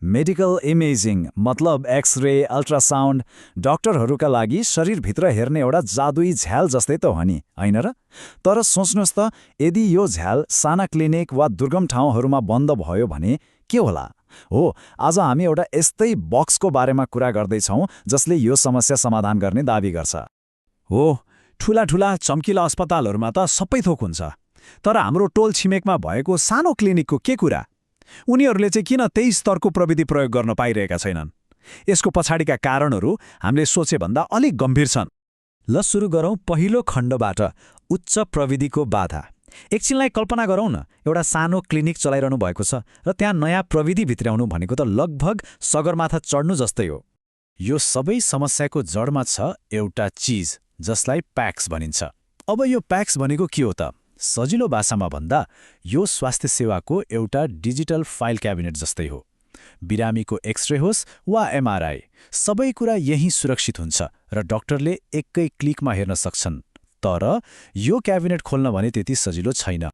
Medical imaging मतलब x-ray, ultrasound डाक्टरहरूका लागि शरीरभित्र हेर्ने एउटा जादुई झ्याल जस्तै त हो नि, होइन र? तर सोच्नुहोस् त, यदि यो झ्याल साना क्लिनिक वा दुर्गम ठाउँहरूमा बन्द भयो भने के होला? हो, आज हामी एउटा यस्तै बक्सको बारेमा कुरा गर्दैछौँ जसले यो समस्या समाधान गर्ने दाबी गर्छ। हो, ठूला चम्किला अस्पतालहरूमा त सबै थोक हुन्छ, तर हाम्रो टोल छिमेकमा भएको सानो क्लिनिकको के कुरा? उनीहरूले चाहिँ किन त्यही स्तरको प्रविधि प्रयोग गर्न पाइरहेका छैनन्? यसको पछाडिका कारणहरू हामीले सोचेभन्दा अलिक गम्भीर छन्। ल सुरु गरौँ पहिलो खण्डबाट, उच्च प्रविधिको बाधा। एकछिनलाई कल्पना गरौँ न, एउटा सानो क्लिनिक चलाइरहनु भएको छ र त्यहाँ नयाँ प्रविधि भित्राउनु भनेको त लगभग सगरमाथा चढ्नु जस्तै हो। यो सबै समस्याको जडमा छ एउटा चिज जसलाई प्याक्स भनिन्छ। अब यो प्याक्स भनेको के हो त? सजिलो भाषामा भन्दा यो स्वास्थ्य सेवाको एउटा डिजिटल फाइल क्याबिनेट जस्तै हो। बिरामीको एक्सरे होस् वा एमआरआई, सबै कुरा यहीँ सुरक्षित हुन्छ र डाक्टरले एकै क्लिकमा हेर्न सक्छन्। तर यो क्याबिनेट खोल्न भने त्यति सजिलो छैन।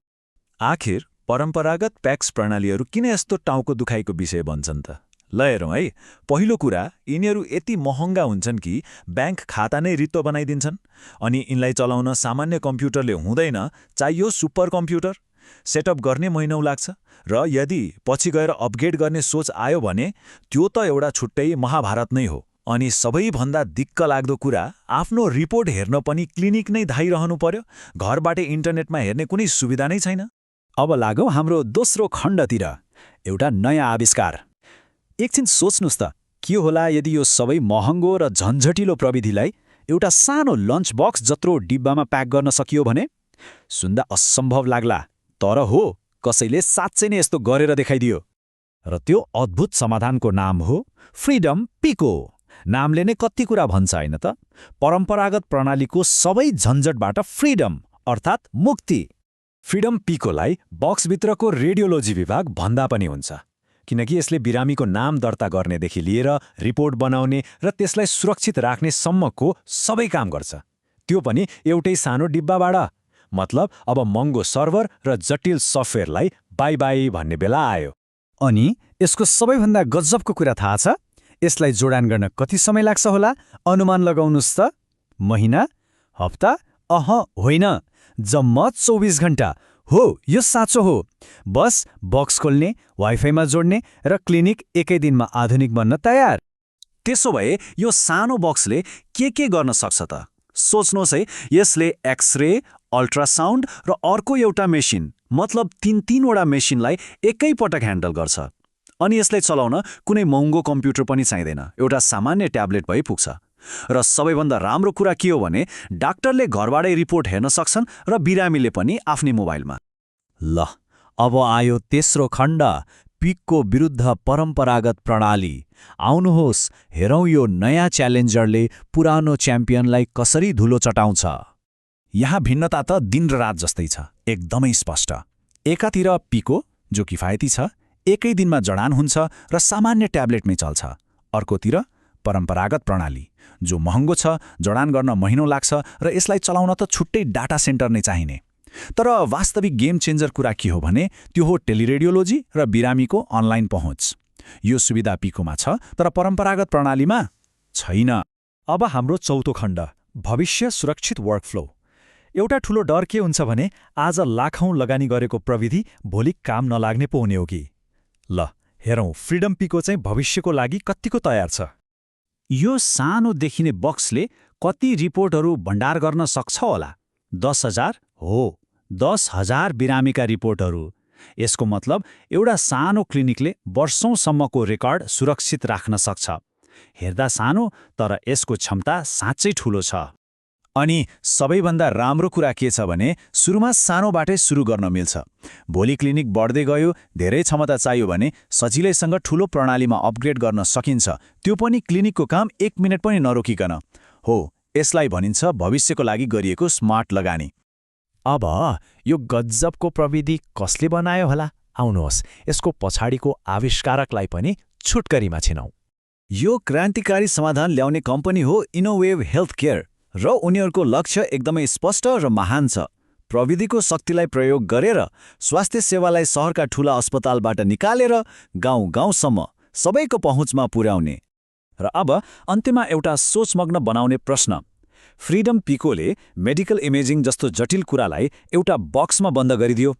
आखिर परम्परागत प्याक्स प्रणालीहरू किन यस्तो टाउको दुखाइको विषय बन्छन् त? ल हेरौँ है। पहिलो कुरा, यिनीहरू यति महँगा हुन्छन् कि ब्याङ्क खाता नै रित्तो बनाइदिन्छन्। अनि यिनलाई चलाउन सामान्य कम्प्युटरले हुँदैन, चाहियो सुपर कम्प्युटर। सेटअप गर्ने महिनौ लाग्छ र यदि पछि गएर अपग्रेड गर्ने सोच आयो भने त्यो त एउटा छुट्टै महाभारत नै हो। अनि सबैभन्दा दिक्क लाग्दो कुरा, आफ्नो रिपोर्ट हेर्न पनि क्लिनिक नै धाइरहनु पर्यो। घरबाटै इन्टरनेटमा हेर्ने कुनै सुविधा नै छैन। अब लागौँ हाम्रो दोस्रो खण्डतिर, एउटा नयाँ आविष्कार। एकछिन सोच्नुहोस् त, के होला यदि यो सबै महँगो र झन्झटिलो प्रविधिलाई एउटा सानो लन्च बक्स जत्रो डिब्बामा प्याक गर्न सकियो भने? सुन्दा असम्भव लाग्ला, तर हो, कसैले साँच्चै नै यस्तो गरेर देखाइदियो। र त्यो अद्भुत समाधानको नाम हो फ्रिडम पिको। नामले नै कति कुरा भन्छ, होइन त? परम्परागत प्रणालीको सबै झन्झटबाट फ्रिडम अर्थात् मुक्ति। फ्रिडम पिकोलाई बक्सभित्रको रेडियोलोजी विभाग भन्दा पनि हुन्छ, किनकि यसले बिरामीको नाम दर्ता गर्नेदेखि लिएर रिपोर्ट बनाउने र त्यसलाई सुरक्षित राख्ने सम्मको सबै काम गर्छ। त्यो पनि एउटै सानो डिब्बाबाट। मतलब अब महँगो सर्भर र जटिल सफ्टवेयरलाई बाई बाई भन्ने बेला आयो। अनि यसको सबैभन्दा गजबको कुरा थाहा छ? यसलाई जोडान गर्न कति समय लाग्छ होला? अनुमान लगाउनुस् त। महिना? हप्ता? होइन, जम्मा 24 घण्टा। हो, यो साँचो हो। बस बक्स खोल्ने, वाइफाईमा जोड्ने र क्लिनिक एकै दिनमा आधुनिक बन्न तयार। त्यसो भए यो सानो बक्सले के गर्न सक्छ त? सोच्नुहोस् है, यसले एक्सरे, अल्ट्रासाउन्ड र अर्को एउटा मेसिन, मतलब तीनवटा मेसिनलाई एकै पटक ह्यान्डल गर्छ। अनि यसलाई चलाउन कुनै महँगो कम्प्युटर पनि चाहिँदैन, एउटा सामान्य ट्याब्लेट भई पुग्छ। र सबैभन्दा राम्रो कुरा के हो भने डाक्टरले घरबाटै रिपोर्ट हेर्न सक्छन् र बिरामीले पनि आफ्नै मोबाइलमा। ल, अब आयो तेस्रो खण्ड, पिकको विरुद्ध परम्परागत प्रणाली। आउनुहोस्, हेरौँ यो नयाँ च्यालेन्जरले पुरानो च्याम्पियनलाई कसरी धुलो चटाउँछ। यहाँ भिन्नता त दिन र रात जस्तै छ, एकदमै स्पष्ट। एकातिर पिको, जो किफायती छ, एकै दिनमा जडान हुन्छ र सामान्य ट्याब्लेटमै चल्छ। अर्कोतिर परम्परागत प्रणाली, जो महँगो छ, जडान गर्न महिनौ लाग्छ र यसलाई चलाउन त छुट्टै डाटा सेन्टर नै चाहिने। तर वास्तविक गेम चेन्जर कुरा के हो भने त्यो हो टेलिरेडियोलोजी र बिरामीको अनलाइन पहुँच। यो सुविधा पिकोमा छ, तर परम्परागत प्रणालीमा छैन। अब हाम्रो चौथो खण्ड, भविष्य सुरक्षित वर्कफ्लो। एउटा ठूलो डर के हुन्छ भने आज लाखौं लगानी गरेको प्रविधि भोलि काम नलाग्ने पो हुने हो कि? ल हेरौँ, फ्रिडम पिको चाहिँ भविष्यको लागि कत्तिको तयार छ। यो सानो देखिने बक्सले कति रिपोर्टहरू भण्डार गर्न सक्छ होला? 10,000? हो, 10,000 बिरामीका रिपोर्टहरू। यसको मतलब एउटा सानो क्लिनिकले वर्षौंसम्मको रेकर्ड सुरक्षित राख्न सक्छ। हेर्दा सानो, तर यसको क्षमता साँच्चै ठूलो छ। अनि सबैभन्दा राम्रो कुरा के छ भने सुरुमा सानोबाटै सुरु गर्न मिल्छ। भोलि क्लिनिक बढ्दै गयो, धेरै क्षमता चाहियो भने सजिलैसँग ठूलो प्रणालीमा अपग्रेड गर्न सकिन्छ, त्यो पनि क्लिनिकको काम 1 मिनेट पनि नरोकिकन। हो, यसलाई भनिन्छ भविष्यको लागि गरिएको स्मार्ट लगानी। अब यो गजबको प्रविधि कसले बनायो होला? आउनुहोस्, यसको पछाडिको आविष्कारकलाई पनि छुटकरीमा छिनौँ। यो क्रान्तिकारी समाधान ल्याउने कम्पनी हो इनोवेभ हेल्थकेयर र उनीहरूको लक्ष्य एकदमै स्पष्ट र महान छ। प्रविधिको शक्तिलाई प्रयोग गरेर स्वास्थ्य सेवालाई शहरका ठूला अस्पतालबाट निकालेर गाउँ-गाउँसम्म सबैको पहुँचमा पुर्याउने। र अब अन्त्यमा एउटा सोचमग्न बनाउने प्रश्न। फ्रिडम पिकोले मेडिकल इमेजिङ जस्तो जटिल कुरालाई एउटा बक्समा बन्द गरिदियो।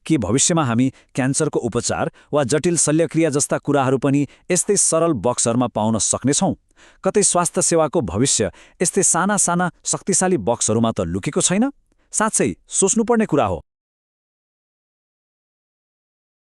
के भविष्यमा हामी क्यान्सरको उपचार वा जटिल शल्यक्रिया जस्ता कुराहरू पनि यस्तै सरल बक्सहरूमा पाउन सक्नेछौँ? कतै स्वास्थ्य सेवाको भविष्य यस्तै साना साना शक्तिशाली बक्सहरूमा त लुकेको छैन? साँच्चै सोच्नुपर्ने कुरा हो।